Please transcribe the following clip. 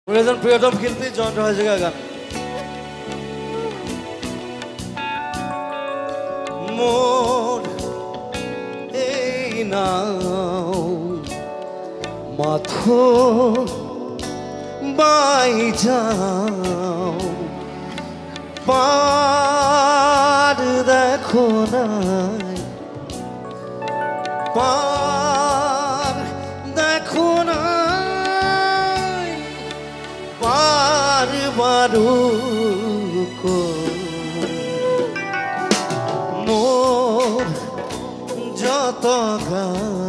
প্রিয়জন প্রিয়তম শিল্পী জয়ন্ত হাজৰিকাৰ গান। মোৰ এই নাও মাথো বাই যাও, পার দেখো নাই, পার দেখো নাই, পার বারু মোর যত গান